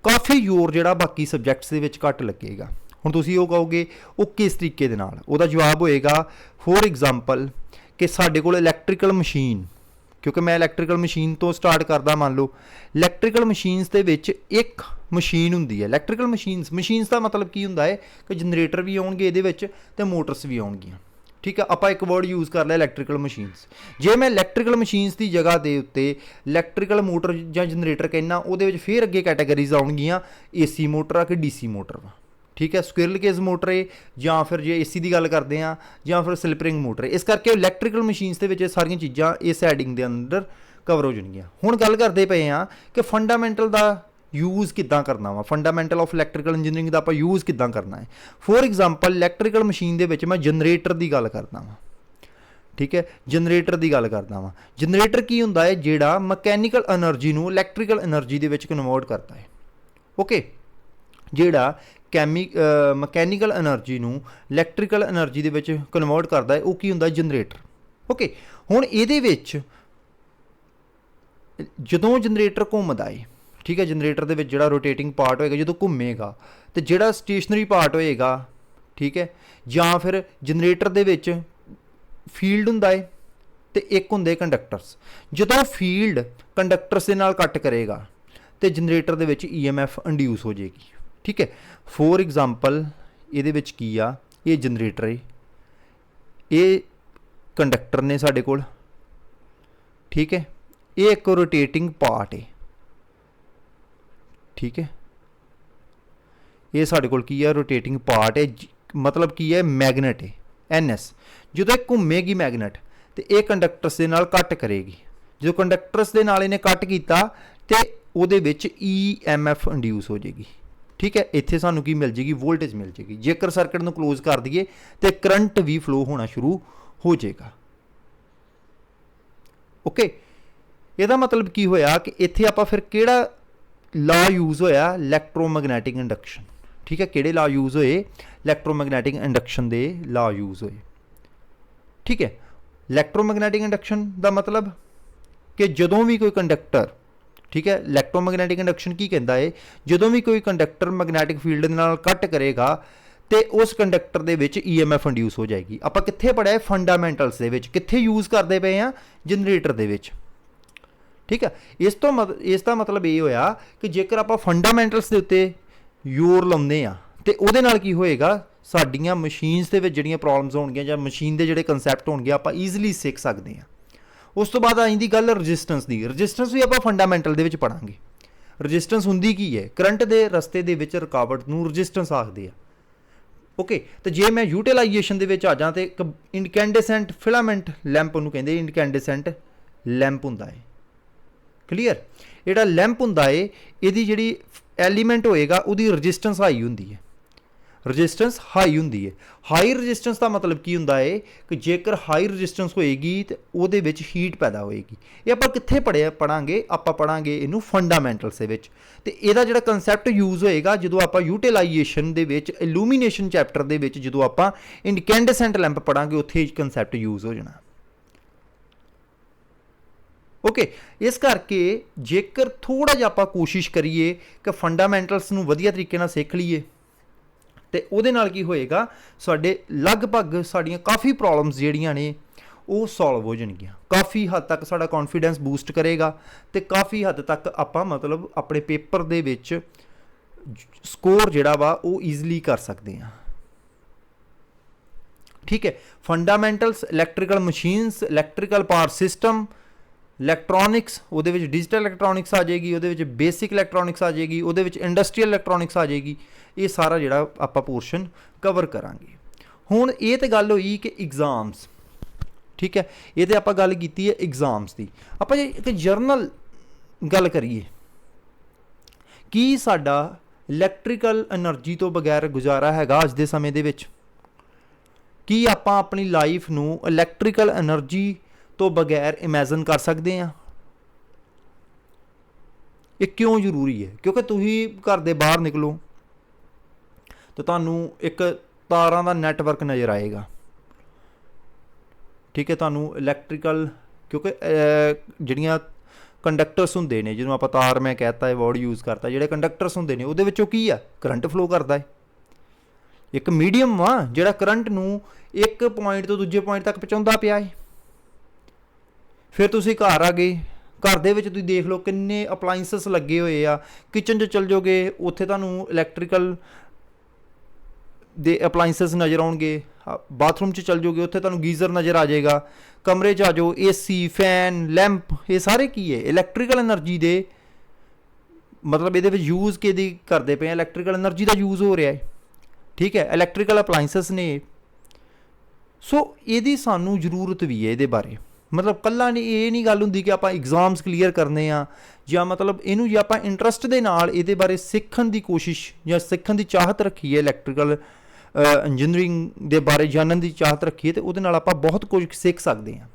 ਕਾਫੀ ਜ਼ੋਰ ਜਿਹੜਾ ਬਾਕੀ ਸਬਜੈਕਟਸ ਦੇ ਵਿੱਚ ਘੱਟ ਲੱਗੇਗਾ। ਹੁਣ ਤੁਸੀਂ ਉਹ ਕਹੋਗੇ ਉਹ ਕਿਸ ਤਰੀਕੇ ਦੇ ਨਾਲ, ਉਹਦਾ ਜਵਾਬ ਹੋਏਗਾ ਫੋਰ ਐਗਜ਼ਾਮਪਲ ਕਿ ਸਾਡੇ ਕੋਲ ਇਲੈਕਟ੍ਰੀਕਲ ਮਸ਼ੀਨ, ਕਿਉਂਕਿ ਮੈਂ ਇਲੈਕਟ੍ਰੀਕਲ ਮਸ਼ੀਨ ਤੋਂ ਸਟਾਰਟ ਕਰਦਾ, ਮੰਨ ਲਓ ਇਲੈਕਟ੍ਰੀਕਲ ਮਸ਼ੀਨਸ ਦੇ ਵਿੱਚ ਇੱਕ ਮਸ਼ੀਨ ਹੁੰਦੀ ਹੈ। ਇਲੈਕਟ੍ਰੀਕਲ ਮਸ਼ੀਨਸ ਦਾ ਮਤਲਬ ਕੀ ਹੁੰਦਾ ਹੈ ਕਿ ਜਨਰੇਟਰ ਵੀ ਆਉਣਗੇ ਇਹਦੇ ਵਿੱਚ ਅਤੇ ਮੋਟਰਸ ਵੀ ਆਉਣਗੀਆਂ, ਠੀਕ ਹੈ। ਆਪਾਂ ਇੱਕ ਵਰਡ ਯੂਜ਼ ਕਰ ਲਿਆ ਇਲੈਕਟ੍ਰੀਕਲ ਮਸ਼ੀਨਸ। ਜੇ ਮੈਂ ਇਲੈਕਟ੍ਰੀਕਲ ਮਸ਼ੀਨਸ ਦੀ ਜਗ੍ਹਾ ਦੇ ਉੱਤੇ ਇਲੈਕਟ੍ਰੀਕਲ ਮੋਟਰ ਜਾਂ ਜਨਰੇਟਰ ਕਹਿੰਦਾ, ਉਹਦੇ ਵਿੱਚ ਫਿਰ ਅੱਗੇ ਕੈਟਾਗਰੀਜ਼ ਆਉਣਗੀਆਂ, AC ਮੋਟਰ ਆ ਕਿ DC ਮੋਟਰ ਵਾ, ਠੀਕ ਹੈ, ਸਕੁਇਰਲ ਕੇਜ ਮੋਟਰ ਹੈ, ਜਾਂ ਫਿਰ ਜੇ AC ਦੀ ਗੱਲ ਕਰਦੇ ਹਾਂ, ਜਾਂ ਫਿਰ ਸਲਿਪ ਰਿੰਗ ਮੋਟਰ ਹੈ। ਇਸ ਕਰਕੇ ਇਲੈਕਟ੍ਰੀਕਲ ਮਸ਼ੀਨਸ ਦੇ ਵਿੱਚ ਇਹ ਸਾਰੀਆਂ ਚੀਜ਼ਾਂ ਇਸ ਹੈਡਿੰਗ ਦੇ ਅੰਦਰ ਕਵਰ ਹੋ ਜਾਣਗੀਆਂ। ਹੁਣ ਗੱਲ ਕਰਦੇ ਪਏ ਹਾਂ ਕਿ ਫੰਡਾਮੈਂਟਲ ਦਾ ਯੂਜ਼ ਕਿੱਦਾਂ ਕਰਨਾ ਵਾ, ਫੰਡਾਮੈਂਟਲ ਆਫ ਇਲੈਕਟ੍ਰੀਕਲ ਇੰਜੀਨੀਅਰਿੰਗ ਦਾ ਆਪਾਂ ਯੂਜ਼ ਕਿੱਦਾਂ ਕਰਨਾ ਹੈ। ਫੋਰ ਐਗਜ਼ਾਮਪਲ ਇਲੈਕਟ੍ਰੀਕਲ ਮਸ਼ੀਨ ਦੇ ਵਿੱਚ ਮੈਂ ਜਨਰੇਟਰ ਦੀ ਗੱਲ ਕਰਦਾ ਵਾਂ, ਠੀਕ ਹੈ, ਜਨਰੇਟਰ ਦੀ ਗੱਲ ਕਰਦਾ ਵਾਂ। ਜਨਰੇਟਰ ਕੀ ਹੁੰਦਾ ਹੈ, ਜਿਹੜਾ ਮਕੈਨੀਕਲ એનર્ਜੀ ਨੂੰ ਇਲੈਕਟ੍ਰੀਕਲ એનર્ਜੀ ਦੇ ਵਿੱਚ ਕਨਵਰਟ ਕਰਦਾ ਹੈ। ਓਕੇ, ਜਿਹੜਾ ਮਕੈਨੀਕਲ એનર્ਜੀ ਨੂੰ ਇਲੈਕਟ੍ਰੀਕਲ એનર્ਜੀ ਦੇ ਵਿੱਚ ਕਨਵਰਟ ਕਰਦਾ ਹੈ, ਉਹ ਕੀ ਹੁੰਦਾ, ਜਨਰੇਟਰ। ਓਕੇ, ਹੁਣ ਇਹਦੇ ਵਿੱਚ ਜਦੋਂ ਜਨਰੇਟਰ ਘੁੰਮਦਾ ਹੈ, ਠੀਕ ਹੈ, ਜਨਰੇਟਰ ਦੇ ਵਿੱਚ ਜਿਹੜਾ ਰੋਟੇਟਿੰਗ ਪਾਰਟ ਹੋਏਗਾ ਜਦੋਂ ਘੁੰਮੇਗਾ, ਤੇ ਜਿਹੜਾ ਸਟੇਸ਼ਨਰੀ ਪਾਰਟ ਹੋਏਗਾ, ਠੀਕ ਹੈ, ਜਾਂ ਫਿਰ ਜਨਰੇਟਰ ਦੇ ਵਿੱਚ ਫੀਲਡ ਹੁੰਦਾ ਹੈ ਤੇ ਇੱਕ ਹੁੰਦੇ ਕੰਡਕਟਰਸ। ਜਦੋਂ ਫੀਲਡ ਕੰਡਕਟਰਸ ਦੇ ਨਾਲ ਕੱਟ ਕਰੇਗਾ ਤੇ ਜਨਰੇਟਰ ਦੇ ਵਿੱਚ EMF ਇੰਡਿਊਸ ਹੋ ਜਾਏਗੀ, ਠੀਕ ਹੈ। ਫੋਰ ਐਗਜ਼ਾਮਪਲ ਇਹਦੇ ਵਿੱਚ ਕੀ ਆ, ਇਹ ਜਨਰੇਟਰ ਹੈ, ਇਹ ਕੰਡਕਟਰ ਨੇ ਸਾਡੇ ਕੋਲ, ਠੀਕ ਹੈ, ਇਹ ਇੱਕ ਰੋਟੇਟਿੰਗ ਪਾਰਟ ਹੈ, ਠੀਕ ਹੈ, ਇਹ ਸਾਡੇ ਕੋਲ ਕੀ ਹੈ, ਰੋਟੇਟਿੰਗ ਪਾਰਟ ਹੈ, ਮਤਲਬ ਕੀ ਹੈ, ਮੈਗਨੇਟ ਹੈ, NS। ਜਦੋਂ ਇਹ ਘੁੰਮੇਗੀ ਮੈਗਨੇਟ ਤੇ ਇਹ ਕੰਡਕਟਰਸ ਦੇ ਨਾਲ ਕੱਟ ਕਰੇਗੀ, ਜਦੋਂ ਕੰਡਕਟਰਸ ਦੇ ਨਾਲ ਇਹਨੇ ਕੱਟ ਕੀਤਾ ਤੇ ਉਹਦੇ ਵਿੱਚ EMF ਇੰਡਿਊਸ ਹੋ ਜਾਏਗੀ, ਠੀਕ ਹੈ। ਇੱਥੇ ਸਾਨੂੰ ਕੀ ਮਿਲ ਜਾਏਗੀ, ਵੋਲਟੇਜ ਮਿਲ ਜਾਏਗੀ। ਜੇਕਰ ਸਰਕਟ ਨੂੰ ਕਲੋਜ਼ ਕਰ ਦਈਏ ਤੇ ਕਰੰਟ ਵੀ ਫਲੋ ਹੋਣਾ ਸ਼ੁਰੂ ਹੋ ਜਾਏਗਾ। ਓਕੇ, ਇਹਦਾ ਮਤਲਬ ਕੀ ਹੋਇਆ ਕਿ ਇੱਥੇ ਆਪਾਂ ਫਿਰ ਕਿਹੜਾ ਲਾ ਯੂਜ਼ ਹੋਇਆ, ਇਲੈਕਟ੍ਰੋਮੈਗਨੈਟਿਕ ਇੰਡਕਸ਼ਨ, ਠੀਕ ਹੈ। ਕਿਹੜੇ ਲਾ ਯੂਜ਼ ਹੋਏ, ਇਲੈਕਟ੍ਰੋਮੈਗਨੈਟਿਕ ਇੰਡਕਸ਼ਨ ਦੇ ਲਾ ਯੂਜ਼ ਹੋਏ, ਠੀਕ ਹੈ। ਇਲੈਕਟ੍ਰੋਮੈਗਨੈਟਿਕ ਇੰਡਕਸ਼ਨ ਦਾ ਮਤਲਬ ਕਿ ਜਦੋਂ ਵੀ ਕੋਈ ਕੰਡਕਟਰ, ਠੀਕ ਹੈ, ਇਲੈਕਟ੍ਰੋਮੈਗਨੈਟਿਕ ਇੰਡਕਸ਼ਨ ਕੀ ਕਹਿੰਦਾ ਹੈ, ਜਦੋਂ ਵੀ ਕੋਈ ਕੰਡਕਟਰ ਮੈਗਨੈਟਿਕ ਫੀਲਡ ਦੇ ਨਾਲ ਕੱਟ ਕਰੇਗਾ ਤੇ ਉਸ ਕੰਡਕਟਰ ਦੇ ਵਿੱਚ EMF ਇੰਡਿਊਸ ਹੋ ਜਾਏਗੀ। ਆਪਾਂ ਕਿੱਥੇ ਪੜ੍ਹਿਆ, ਫੰਡਾਮੈਂਟਲਸ ਦੇ ਵਿੱਚ। ਕਿੱਥੇ ਯੂਜ਼ ਕਰਦੇ ਪਏ ਆ, ਜਨਰੇਟਰ ਦੇ ਵਿੱਚ, ਠੀਕ ਹੈ। ਇਸ ਦਾ ਮਤਲਬ ਇਹ ਹੋਇਆ ਕਿ ਜੇਕਰ ਆਪਾਂ ਫੰਡਾਮੈਂਟਲਸ ਦੇ ਉੱਤੇ ਜ਼ੋਰ ਲਾਉਂਦੇ ਆ ਤੇ ਉਹਦੇ ਨਾਲ ਕੀ ਹੋਏਗਾ, ਸਾਡੀਆਂ ਮਸ਼ੀਨਸ ਦੇ ਵਿੱਚ ਜਿਹੜੀਆਂ ਪ੍ਰੋਬਲਮਸ ਹੋਣਗੀਆਂ ਜਾਂ ਮਸ਼ੀਨ ਦੇ ਜਿਹੜੇ ਕਨਸੈਪਟ ਹੋਣਗੇ ਆਪਾਂ ਈਜ਼ੀਲੀ ਸਿੱਖ ਸਕਦੇ ਹਾਂ। ਉਸ ਤੋਂ ਬਾਅਦ ਆਈ ਦੀ ਗੱਲ ਰਜਿਸਟੈਂਸ ਦੀ। ਰਜਿਸਟੈਂਸ ਵੀ ਆਪਾਂ ਫੰਡਾਮੈਂਟਲ ਦੇ ਵਿੱਚ ਪੜਾਂਗੇ। ਰਜਿਸਟੈਂਸ ਹੁੰਦੀ ਕੀ ਹੈ, ਕਰੰਟ ਦੇ ਰਸਤੇ ਦੇ ਵਿੱਚ ਰੁਕਾਵਟ ਨੂੰ ਰਜਿਸਟੈਂਸ ਆਖਦੇ ਆ। ਓਕੇ, ਤੇ ਜੇ ਮੈਂ ਯੂਟਿਲਾਈਜੇਸ਼ਨ ਦੇ ਵਿੱਚ ਆ ਜਾਂ ਤੇ ਇੱਕ ਇਨਕੈਂਡੈਸੈਂਟ ਫਿਲਾਮੈਂਟ ਲੈਂਪ ਉਹਨੂੰ ਕਹਿੰਦੇ, ਇਨਕੈਂਡੈਸੈਂਟ ਲੈਂਪ ਹੁੰਦਾ ਹੈ, ਕਲੀਅਰ। ਜਿਹੜਾ ਲੈਂਪ ਹੁੰਦਾ ਹੈ, ਇਹਦੀ ਜਿਹੜੀ ਐਲੀਮੈਂਟ ਹੋਏਗਾ ਉਹਦੀ ਰਜਿਸਟੈਂਸ ਹਾਈ ਹੁੰਦੀ ਹੈ, ਰਜਿਸਟੈਂਸ ਹਾਈ ਹੁੰਦੀ ਹੈ। ਹਾਈ ਰਜਿਸਟੈਂਸ ਦਾ ਮਤਲਬ ਕੀ ਹੁੰਦਾ ਹੈ ਕਿ ਜੇਕਰ ਹਾਈ ਰਜਿਸਟੈਂਸ ਹੋਏਗੀ ਤੇ ਉਹਦੇ ਵਿੱਚ ਹੀਟ ਪੈਦਾ ਹੋਏਗੀ। ਇਹ ਆਪਾਂ ਕਿੱਥੇ ਪੜਾਂਗੇ, ਆਪਾਂ ਪੜਾਂਗੇ ਇਹਨੂੰ ਫੰਡਾਮੈਂਟਲਸ ਦੇ ਵਿੱਚ। ਤੇ ਇਹਦਾ ਜਿਹੜਾ ਕੰਸੈਪਟ ਯੂਜ਼ ਹੋਏਗਾ ਜਦੋਂ ਆਪਾਂ ਯੂਟਿਲਾਈਜੇਸ਼ਨ ਦੇ ਵਿੱਚ, ਇਲੂਮੀਨੇਸ਼ਨ ਚੈਪਟਰ ਦੇ ਵਿੱਚ ਜਦੋਂ ਆਪਾਂ ਇਨਕੈਂਡੈਸੈਂਟ ਲੈਂਪ ਪੜਾਂਗੇ, ਉੱਥੇ ਕੰਸੈਪਟ ਯੂਜ਼ ਹੋ ਜਾਣਾ। ਓਕੇ, ਇਸ ਕਰਕੇ ਜੇਕਰ ਥੋੜ੍ਹਾ ਜਿਹਾ ਆਪਾਂ ਕੋਸ਼ਿਸ਼ ਕਰੀਏ ਕਿ ਫੰਡਾਮੈਂਟਲਸ ਨੂੰ ਵਧੀਆ ਤਰੀਕੇ ਨਾਲ ਸਿੱਖ ਲਈਏ ਤੇ ਉਹਦੇ ਨਾਲ ਕੀ ਹੋਏਗਾ, ਸਾਡੇ ਲਗਭਗ ਸਾਡੀਆਂ ਕਾਫੀ ਪ੍ਰੋਬਲਮਸ ਜਿਹੜੀਆਂ ਨੇ ਉਹ ਸੋਲਵ ਹੋ ਜਾਣਗੀਆਂ। ਕਾਫੀ ਹੱਦ ਤੱਕ ਸਾਡਾ ਕੌਨਫੀਡੈਂਸ ਬੂਸਟ ਕਰੇਗਾ ਤੇ ਕਾਫੀ ਹੱਦ ਤੱਕ ਆਪਾਂ ਮਤਲਬ ਆਪਣੇ ਪੇਪਰ ਦੇ ਵਿੱਚ ਸਕੋਰ ਜਿਹੜਾ ਵਾ ਉਹ ਈਜ਼ਲੀ ਕਰ ਸਕਦੇ ਹਾਂ। ਠੀਕ ਹੈ, fundamentals, electrical machines, electrical power system, electronics, ਉਹਦੇ ਵਿੱਚ ਡਿਜੀਟਲ ਇਲੈਕਟ੍ਰੋਨਿਕਸ ਆ ਜਾਏਗੀ, ਉਹਦੇ ਵਿੱਚ ਬੇਸਿਕ ਇਲੈਕਟ੍ਰੋਨਿਕਸ ਆ ਜਾਏਗੀ, ਉਹਦੇ ਵਿੱਚ ਇੰਡਸਟਰੀਅਲ ਇਲੈਕਟ੍ਰੋਨਿਕਸ ਆ ਜਾਏਗੀ। ਇਹ ਸਾਰਾ ਜਿਹੜਾ ਆਪਾਂ ਪੋਰਸ਼ਨ ਕਵਰ ਕਰਾਂਗੇ। ਹੁਣ ਇਹ ਤਾਂ ਗੱਲ ਹੋਈ ਕਿ ਐਗਜ਼ਾਮਸ, ਠੀਕ ਹੈ, ਇਹ ਤਾਂ ਆਪਾਂ ਗੱਲ ਕੀਤੀ ਹੈ ਐਗਜ਼ਾਮਸ ਦੀ। ਆਪਾਂ ਜੇ ਇੱਕ ਜਰਨਲ ਗੱਲ ਕਰੀਏ, ਕੀ ਸਾਡਾ ਇਲੈਕਟ੍ਰੀਕਲ ਐਨਰਜੀ ਤੋਂ ਬਗੈਰ ਗੁਜ਼ਾਰਾ ਹੈਗਾ ਅੱਜ ਦੇ ਸਮੇਂ ਦੇ ਵਿੱਚ? ਕੀ ਆਪਾਂ ਆਪਣੀ ਲਾਈਫ ਨੂੰ ਇਲੈਕਟ੍ਰੀਕਲ ਐਨਰਜੀ ਤੋਂ ਬਗੈਰ ਇਮੈਜਨ ਕਰ ਸਕਦੇ ਹਾਂ? ਇਹ ਕਿਉਂ ਜ਼ਰੂਰੀ ਹੈ? ਕਿਉਂਕਿ ਤੁਸੀਂ ਘਰ ਦੇ ਬਾਹਰ ਨਿਕਲੋ ਤਾਂ ਤੁਹਾਨੂੰ ਇੱਕ ਤਾਰਾਂ ਦਾ ਨੈਟਵਰਕ ਨਜ਼ਰ ਆਏਗਾ। ਠੀਕ ਹੈ, ਤੁਹਾਨੂੰ ਇਲੈਕਟ੍ਰੀਕਲ, ਕਿਉਂਕਿ ਜਿਹੜੀਆਂ ਕੰਡਕਟਰਸ ਹੁੰਦੇ ਨੇ, ਜਿਹਨੂੰ ਆਪਾਂ ਤਾਰ, ਮੈਂ ਕਹਿਤਾ ਇਹ ਵਰਡ ਯੂਜ਼ ਕਰਤਾ, ਜਿਹੜੇ ਕੰਡਕਟਰਸ ਹੁੰਦੇ ਨੇ ਉਹਦੇ ਵਿੱਚੋਂ ਕੀ ਆ, ਕਰੰਟ ਫਲੋ ਕਰਦਾ ਹੈ। ਇੱਕ ਮੀਡੀਅਮ ਵਾ ਜਿਹੜਾ ਕਰੰਟ ਨੂੰ ਇੱਕ ਪੁਆਇੰਟ ਤੋਂ ਦੂਜੇ ਪੁਆਇੰਟ ਤੱਕ ਪਹੁੰਚਾਉਂਦਾ ਪਿਆ ਹੈ। ਫਿਰ ਤੁਸੀਂ ਘਰ ਆ ਗਏ, ਘਰ ਦੇ ਵਿੱਚ ਤੁਸੀਂ ਦੇਖ ਲਓ ਕਿੰਨੇ ਅਪਲਾਈੰਸਸ ਲੱਗੇ ਹੋਏ ਆ। ਕਿਚਨ 'ਚ ਚੱਲ ਜਾਓਗੇ, ਉੱਥੇ ਤੁਹਾਨੂੰ ਇਲੈਕਟ੍ਰੀਕਲ ਦੇ ਅਪਲਾਈੰਸਸ ਨਜ਼ਰ ਆਉਣਗੇ। ਬਾਥਰੂਮ 'ਚ ਚੱਲ ਜਾਓਗੇ, ਉੱਥੇ ਤੁਹਾਨੂੰ ਗੀਜ਼ਰ ਨਜ਼ਰ ਆ ਜਾਏਗਾ। ਕਮਰੇ 'ਚ ਆ ਜਾਓ, AC, ਫੈਨ, ਲੈਂਪ, ਇਹ ਸਾਰੇ ਕੀ ਹੈ? ਇਲੈਕਟ੍ਰੀਕਲ ਐਨਰਜੀ ਦੇ, ਮਤਲਬ ਇਹਦੇ ਵਿੱਚ ਯੂਜ਼ ਕਿਹਦੀ ਕਰਦੇ ਪਏ ਆ? ਇਲੈਕਟ੍ਰੀਕਲ ਐਨਰਜੀ ਦਾ ਯੂਜ਼ ਹੋ ਰਿਹਾ ਹੈ। ਠੀਕ ਹੈ, ਇਲੈਕਟ੍ਰੀਕਲ ਅਪਲਾਈੰਸਸ ਨੇ। ਸੋ ਇਹਦੀ ਸਾਨੂੰ ਜ਼ਰੂਰਤ ਵੀ ਹੈ ਇਹਦੇ ਬਾਰੇ। ਮਤਲਬ ਕੱਲਾ ਨਹੀਂ, ਇਹ ਨਹੀਂ ਗੱਲ ਹੁੰਦੀ ਕਿ ਆਪਾਂ ਐਗਜ਼ਾਮਸ ਕਲੀਅਰ ਕਰਨੇ ਆ, ਜਾਂ ਮਤਲਬ ਇਹਨੂੰ ਜੇ ਆਪਾਂ ਇੰਟਰਸਟ ਦੇ ਨਾਲ ਇਹਦੇ ਬਾਰੇ ਸਿੱਖਣ ਦੀ ਕੋਸ਼ਿਸ਼ ਜਾਂ ਸਿੱਖਣ ਦੀ ਚਾਹਤ ਰੱਖੀਏ, ਇਲੈਕਟ੍ਰੀਕਲ ਇੰਜੀਨੀਅਰਿੰਗ ਦੇ ਬਾਰੇ ਜਾਣਨ ਦੀ ਚਾਹਤ ਰੱਖੀਏ, ਤਾਂ ਉਹਦੇ ਨਾਲ ਆਪਾਂ ਬਹੁਤ ਕੁਝ ਸਿੱਖ ਸਕਦੇ ਹਾਂ।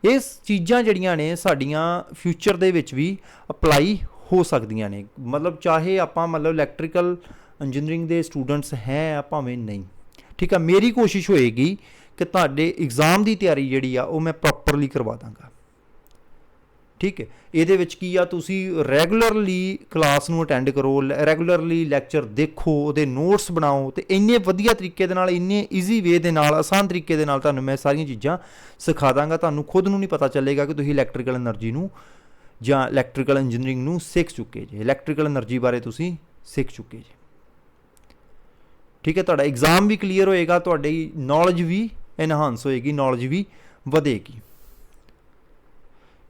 ਇਹ ਚੀਜ਼ਾਂ ਜਿਹੜੀਆਂ ਨੇ ਸਾਡੀਆਂ ਫਿਊਚਰ ਦੇ ਵਿੱਚ ਵੀ ਅਪਲਾਈ ਹੋ ਸਕਦੀਆਂ ਨੇ। ਮਤਲਬ ਚਾਹੇ ਆਪਾਂ ਮਤਲਬ ਇਲੈਕਟ੍ਰੀਕਲ ਇੰਜੀਨੀਅਰਿੰਗ ਦੇ ਸਟੂਡੈਂਟਸ ਹੈ ਭਾਵੇਂ ਨਹੀਂ। ਠੀਕ ਆ, ਮੇਰੀ ਕੋਸ਼ਿਸ਼ ਹੋਏਗੀ ਕਿ ਤੁਹਾਡੇ ਐਗਜ਼ਾਮ ਦੀ ਤਿਆਰੀ ਜਿਹੜੀ ਆ ਉਹ ਮੈਂ ਪ੍ਰੋਪਰਲੀ ਕਰਵਾ ਦਾਂਗਾ। ਠੀਕ ਹੈ, ਇਹਦੇ ਵਿੱਚ ਕੀ ਆ, ਤੁਸੀਂ ਰੈਗੂਲਰਲੀ ਕਲਾਸ ਨੂੰ ਅਟੈਂਡ ਕਰੋ, ਰੈਗੂਲਰਲੀ ਲੈਕਚਰ ਦੇਖੋ, ਉਹਦੇ ਨੋਟਸ ਬਣਾਓ, ਅਤੇ ਇੰਨੇ ਵਧੀਆ ਤਰੀਕੇ ਦੇ ਨਾਲ, ਇੰਨੇ ਈਜ਼ੀ ਵੇ ਦੇ ਨਾਲ, ਆਸਾਨ ਤਰੀਕੇ ਦੇ ਨਾਲ ਤੁਹਾਨੂੰ ਮੈਂ ਸਾਰੀਆਂ ਚੀਜ਼ਾਂ ਸਿਖਾ ਦਾਂਗਾ। ਤੁਹਾਨੂੰ ਖੁਦ ਨੂੰ ਨਹੀਂ ਪਤਾ ਚੱਲੇਗਾ ਕਿ ਤੁਸੀਂ ਇਲੈਕਟ੍ਰੀਕਲ ਐਨਰਜੀ ਨੂੰ ਜਾਂ ਇਲੈਕਟ੍ਰੀਕਲ ਇੰਜੀਨੀਅਰਿੰਗ ਨੂੰ ਸਿੱਖ ਚੁੱਕੇ ਜੇ, ਇਲੈਕਟ੍ਰੀਕਲ ਐਨਰਜੀ ਬਾਰੇ ਤੁਸੀਂ ਸਿੱਖ ਚੁੱਕੇ ਜੇ। ਠੀਕ ਹੈ, ਤੁਹਾਡਾ ਐਗਜ਼ਾਮ ਵੀ ਕਲੀਅਰ ਹੋਏਗਾ, ਤੁਹਾਡੀ ਨੌਲੇਜ ਵੀ ਐਨਹਾਂਸ ਹੋਏਗੀ, ਨੌਲੇਜ ਵੀ ਵਧੇਗੀ।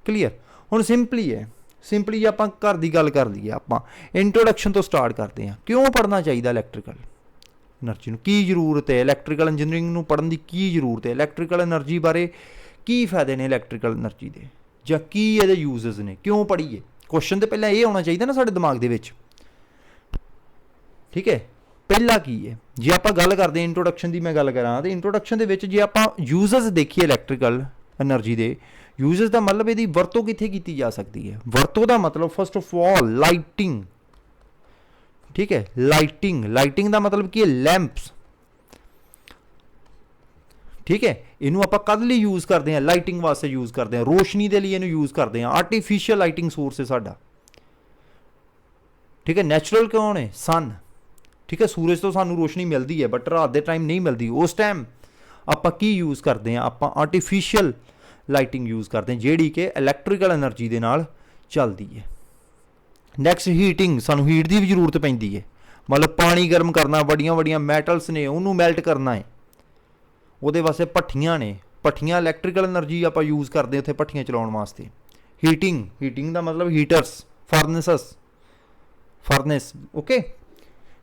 ਕਲੀਅਰ? ਹੁਣ ਸਿੰਪਲੀ ਹੈ, ਸਿੰਪਲੀ ਜੇ ਆਪਾਂ ਘਰ ਦੀ ਗੱਲ ਕਰ ਲਈਏ, ਆਪਾਂ ਇੰਟਰੋਡਕਸ਼ਨ ਤੋਂ ਸਟਾਰਟ ਕਰਦੇ ਹਾਂ। ਕਿਉਂ ਪੜ੍ਹਨਾ ਚਾਹੀਦਾ ਇਲੈਕਟ੍ਰੀਕਲ ਐਨਰਜੀ ਨੂੰ? ਕੀ ਜ਼ਰੂਰਤ ਹੈ ਇਲੈਕਟ੍ਰੀਕਲ ਇੰਜੀਨੀਅਰਿੰਗ ਨੂੰ ਪੜ੍ਹਨ ਦੀ? ਕੀ ਜ਼ਰੂਰਤ ਹੈ? ਇਲੈਕਟ੍ਰੀਕਲ ਐਨਰਜੀ ਬਾਰੇ ਕੀ ਫਾਇਦੇ ਨੇ ਇਲੈਕਟ੍ਰੀਕਲ ਐਨਰਜੀ ਦੇ, ਜਾਂ ਕੀ ਇਹਦੇ ਯੂਜ਼ਸ ਨੇ? ਕਿਉਂ ਪੜ੍ਹੀਏ? ਕੁਐਸਚਨ ਤਾਂ ਪਹਿਲਾਂ ਇਹ ਆਉਣਾ ਚਾਹੀਦਾ ਨਾ ਸਾਡੇ ਦਿਮਾਗ ਦੇ ਵਿੱਚ। ਠੀਕ ਹੈ, ਪਹਿਲਾ ਕੀ ਹੈ? ਜੇ ਆਪਾਂ ਗੱਲ ਕਰਦੇ ਇੰਟਰੋਡਕਸ਼ਨ ਦੀ, ਮੈਂ ਗੱਲ ਕਰਾਂ ਤਾਂ ਇੰਟਰੋਡਕਸ਼ਨ ਦੇ ਵਿੱਚ ਜੇ ਆਪਾਂ ਯੂਜ਼ਸ ਦੇਖੀਏ ਇਲੈਕਟ੍ਰੀਕਲ ਐਨਰਜੀ ਦੇ, ਯੂਜ਼ਸ ਦਾ ਮਤਲਬ ਇਹਦੀ ਵਰਤੋਂ ਕਿੱਥੇ ਕੀਤੀ ਜਾ ਸਕਦੀ ਹੈ? ਵਰਤੋਂ ਦਾ ਮਤਲਬ ਫਸਟ ਆਫ ਆਲ ਲਾਈਟਿੰਗ। ਠੀਕ ਹੈ, ਲਾਈਟਿੰਗ, ਲਾਈਟਿੰਗ ਦਾ ਮਤਲਬ ਕੀ ਹੈ? ਲੈਂਪਸ। ਠੀਕ ਹੈ, ਇਹਨੂੰ ਆਪਾਂ ਕਦ ਲਈ ਯੂਜ਼ ਕਰਦੇ ਹਾਂ? ਲਾਈਟਿੰਗ ਵਾਸਤੇ ਯੂਜ਼ ਕਰਦੇ ਹਾਂ, ਰੋਸ਼ਨੀ ਦੇ ਲਈ ਇਹਨੂੰ ਯੂਜ਼ ਕਰਦੇ ਹਾਂ। ਆਰਟੀਫਿਸ਼ੀਅਲ ਲਾਈਟਿੰਗ ਸੋਰਸ ਹੈ ਸਾਡਾ। ਠੀਕ ਹੈ, ਨੈਚੁਰਲ ਕੌਣ ਹੈ? ਸਨ। ਠੀਕ ਹੈ, ਸੂਰਜ ਤੋਂ ਸਾਨੂੰ ਰੋਸ਼ਨੀ ਮਿਲਦੀ ਹੈ, ਬਟ ਰਾਤ ਦੇ ਟਾਈਮ ਨਹੀਂ ਮਿਲਦੀ। ਉਸ ਟਾਈਮ ਆਪਾਂ ਕੀ ਯੂਜ਼ ਕਰਦੇ ਹਾਂ? ਆਪਾਂ ਆਰਟੀਫਿਸ਼ੀਅਲ ਲਾਈਟਿੰਗ ਯੂਜ਼ ਕਰਦੇ ਹਾਂ, ਜਿਹੜੀ ਕਿ ਇਲੈਕਟ੍ਰੀਕਲ ਐਨਰਜੀ ਦੇ ਨਾਲ ਚੱਲਦੀ ਹੈ। ਨੈਕਸਟ ਹੀਟਿੰਗ, ਸਾਨੂੰ ਹੀਟ ਦੀ ਵੀ ਜ਼ਰੂਰਤ ਪੈਂਦੀ ਹੈ। ਮਤਲਬ ਪਾਣੀ ਗਰਮ ਕਰਨਾ, ਵੱਡੀਆਂ ਵੱਡੀਆਂ ਮੈਟਲਸ ਨੇ ਉਹਨੂੰ ਮੈਲਟ ਕਰਨਾ ਹੈ, ਉਹਦੇ ਵਾਸਤੇ ਭੱਠੀਆਂ ਨੇ। ਭੱਠੀਆਂ ਇਲੈਕਟ੍ਰੀਕਲ ਐਨਰਜੀ ਆਪਾਂ ਯੂਜ਼ ਕਰਦੇ ਉੱਥੇ ਭੱਠੀਆਂ ਚਲਾਉਣ ਵਾਸਤੇ। ਹੀਟਿੰਗ, ਹੀਟਿੰਗ ਦਾ ਮਤਲਬ ਹੀਟਰਸ, ਫਰਨੈਸਸ, ਫਰਨੈਸ। ਓਕੇ,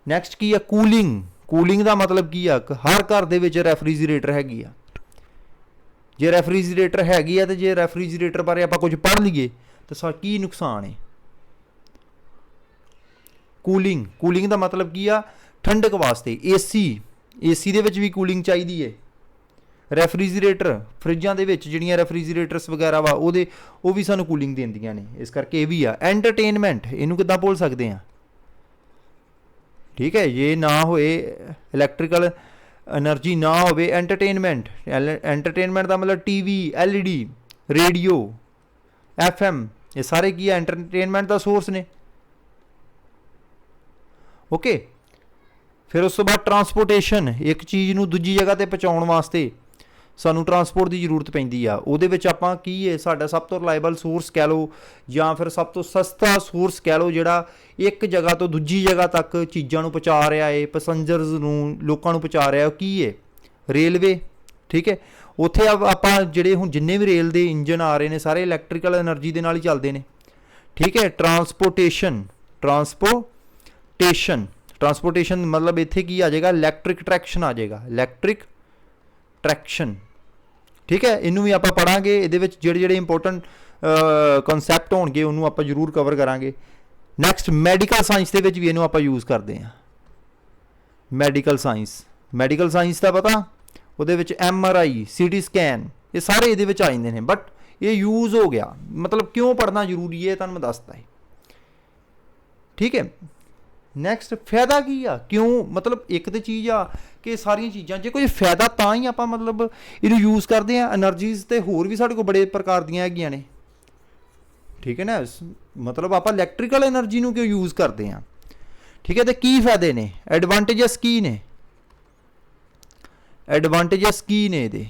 ਨੈਕਸਟ ਕੀ ਆ? ਕੂਲਿੰਗ। ਕੂਲਿੰਗ ਦਾ ਮਤਲਬ ਕੀ ਆ? ਹਰ ਘਰ ਦੇ ਵਿੱਚ ਰੈਫਰੀਜਰੇਟਰ ਹੈਗੀ ਆ। ਜੇ ਰੈਫਰੀਜਰੇਟਰ ਹੈਗੀ ਆ, ਤੇ ਜੇ ਰੈਫਰੀਜਰੇਟਰ ਬਾਰੇ ਆਪਾਂ ਕੁਝ ਪੜ੍ਹ ਲਈਏ ਤਾਂ ਕੀ ਨੁਕਸਾਨ ਹੈ? ਕੂਲਿੰਗ, ਕੂਲਿੰਗ ਦਾ ਮਤਲਬ ਕੀ ਆ? ਠੰਡਕ ਵਾਸਤੇ। AC, AC ਦੇ ਵਿੱਚ ਵੀ ਕੂਲਿੰਗ ਚਾਹੀਦੀ ਹੈ। ਰੈਫਰੀਜਰੇਟਰ, ਫਰਿੱਜਾਂ ਦੇ ਵਿੱਚ ਜਿਹੜੀਆਂ ਰੈਫਰੀਜਰੇਟਰਸ ਵਗੈਰਾ ਵਾ, ਉਹ ਵੀ ਸਾਨੂੰ ਕੂਲਿੰਗ ਦਿੰਦੀਆਂ ਨੇ, ਇਸ ਕਰਕੇ ਇਹ ਵੀ ਆ। ਐਂਟਰਟੇਨਮੈਂਟ, ਇਹਨੂੰ ਕਿੱਦਾਂ ਭੁੱਲ ਸਕਦੇ ਹਾਂ? ਠੀਕ ਹੈ, ਜੇ ਨਾ ਹੋਏ ਇਲੈਕਟ੍ਰੀਕਲ ਐਨਰਜੀ, ਨਾ ਹੋਵੇ ਐਂਟਰਟੇਨਮੈਂਟ। ਐਂਟਰਟੇਨਮੈਂਟ ਦਾ ਮਤਲਬ TV, LED, ਰੇਡੀਓ, FM, ਇਹ ਸਾਰੇ ਕੀ ਆ? ਐਂਟਰਟੇਨਮੈਂਟ ਦਾ ਸੋਰਸ ਨੇ। ਓਕੇ, ਫਿਰ ਉਸ ਤੋਂ ਬਾਅਦ ਟਰਾਂਸਪੋਰਟੇਸ਼ਨ, ਇੱਕ ਚੀਜ਼ ਨੂੰ ਦੂਜੀ ਜਗ੍ਹਾ 'ਤੇ ਪਹੁੰਚਾਉਣ ਵਾਸਤੇ ਸਾਨੂੰ ਟਰਾਂਸਪੋਰਟ ਦੀ ਜ਼ਰੂਰਤ ਪੈਂਦੀ ਆ। ਉਹਦੇ ਵਿੱਚ ਆਪਾਂ ਕੀ ਹੈ, ਸਾਡਾ ਸਭ ਤੋਂ ਰਿਲਾਇਬਲ ਸੋਰਸ ਕਹਿ ਲਓ ਜਾਂ ਫਿਰ ਸਭ ਤੋਂ ਸਸਤਾ ਸੋਰਸ ਕਹਿ ਲਓ, ਜਿਹੜਾ ਇੱਕ ਜਗ੍ਹਾ ਤੋਂ ਦੂਜੀ ਜਗ੍ਹਾ ਤੱਕ ਚੀਜ਼ਾਂ ਨੂੰ ਪਹੁੰਚਾ ਰਿਹਾ ਹੈ, ਪੈਸੰਜਰਸ ਨੂੰ, ਲੋਕਾਂ ਨੂੰ ਪਹੁੰਚਾ ਰਿਹਾ, ਉਹ ਕੀ ਹੈ, ਰੇਲਵੇ। ਠੀਕ ਹੈ, ਉੱਥੇ ਆਪਾਂ ਜਿਹੜੇ ਹੁਣ ਜਿੰਨੇ ਵੀ ਰੇਲ ਦੇ ਇੰਜਨ ਆ ਰਹੇ ਨੇ ਸਾਰੇ ਇਲੈਕਟ੍ਰੀਕਲ ਐਨਰਜੀ ਦੇ ਨਾਲ ਹੀ ਚੱਲਦੇ ਨੇ। ਠੀਕ ਹੈ, ਟਰਾਂਸਪੋਰਟੇਸ਼ਨ ਮਤਲਬ ਇੱਥੇ ਕੀ ਆ ਜਾਏਗਾ, ਇਲੈਕਟ੍ਰਿਕ ਟਰੈਕਸ਼ਨ ਆ ਜਾਏਗਾ, ਇਲੈਕਟ੍ਰਿਕ ਟਰੈਕਸ਼ਨ। ਠੀਕ ਹੈ, ਇਹਨੂੰ ਵੀ ਆਪਾਂ ਪੜ੍ਹਾਂਗੇ, ਇਹਦੇ ਵਿੱਚ ਜਿਹੜੇ ਇੰਪੋਰਟੈਂਟ ਕਨਸੈਪਟ ਹੋਣਗੇ ਉਹਨੂੰ ਆਪਾਂ ਜ਼ਰੂਰ ਕਵਰ ਕਰਾਂਗੇ। ਨੈਕਸਟ ਮੈਡੀਕਲ ਸਾਇੰਸ ਦੇ ਵਿੱਚ ਵੀ ਇਹਨੂੰ ਆਪਾਂ ਯੂਜ਼ ਕਰਦੇ ਹਾਂ। ਮੈਡੀਕਲ ਸਾਇੰਸ ਦਾ ਪਤਾ, ਉਹਦੇ ਵਿੱਚ MRI, CT ਸਕੈਨ, ਇਹ ਸਾਰੇ ਇਹਦੇ ਵਿੱਚ ਆ ਜਾਂਦੇ ਨੇ। ਬਟ ਇਹ ਯੂਜ਼ ਹੋ ਗਿਆ, ਮਤਲਬ ਕਿਉਂ ਪੜ੍ਹਨਾ ਜ਼ਰੂਰੀ ਹੈ ਤੁਹਾਨੂੰ ਮੈਂ ਦੱਸਦਾ ਹੈ। ਠੀਕ ਹੈ, ਨੈਕਸਟ ਫਾਇਦਾ ਕੀ ਆ, ਕਿਉਂ, ਮਤਲਬ ਇੱਕ ਤਾਂ ਚੀਜ਼ ਆ ਕਿ ਸਾਰੀਆਂ ਚੀਜ਼ਾਂ 'ਚ ਕੋਈ ਫਾਇਦਾ ਤਾਂ ਹੀ ਆਪਾਂ ਮਤਲਬ ਇਹਨੂੰ ਯੂਜ਼ ਕਰਦੇ ਹਾਂ। ਐਨਰਜੀਜ਼ ਤੇ ਹੋਰ ਵੀ ਸਾਡੇ ਕੋਲ ਬੜੇ ਪ੍ਰਕਾਰ ਦੀਆਂ ਹੈਗੀਆਂ ਨੇ। ਠੀਕ ਹੈ ਨਾ, ਮਤਲਬ ਆਪਾਂ ਇਲੈਕਟ੍ਰੀਕਲ ਐਨਰਜੀ ਨੂੰ ਕਿਉਂ ਯੂਜ਼ ਕਰਦੇ ਹਾਂ। ਠੀਕ ਹੈ, ਤੇ ਕੀ ਫਾਇਦੇ ਨੇ, ਐਡਵਾਂਟੇਜਸ ਕੀ ਨੇ ਇਹਦੇ।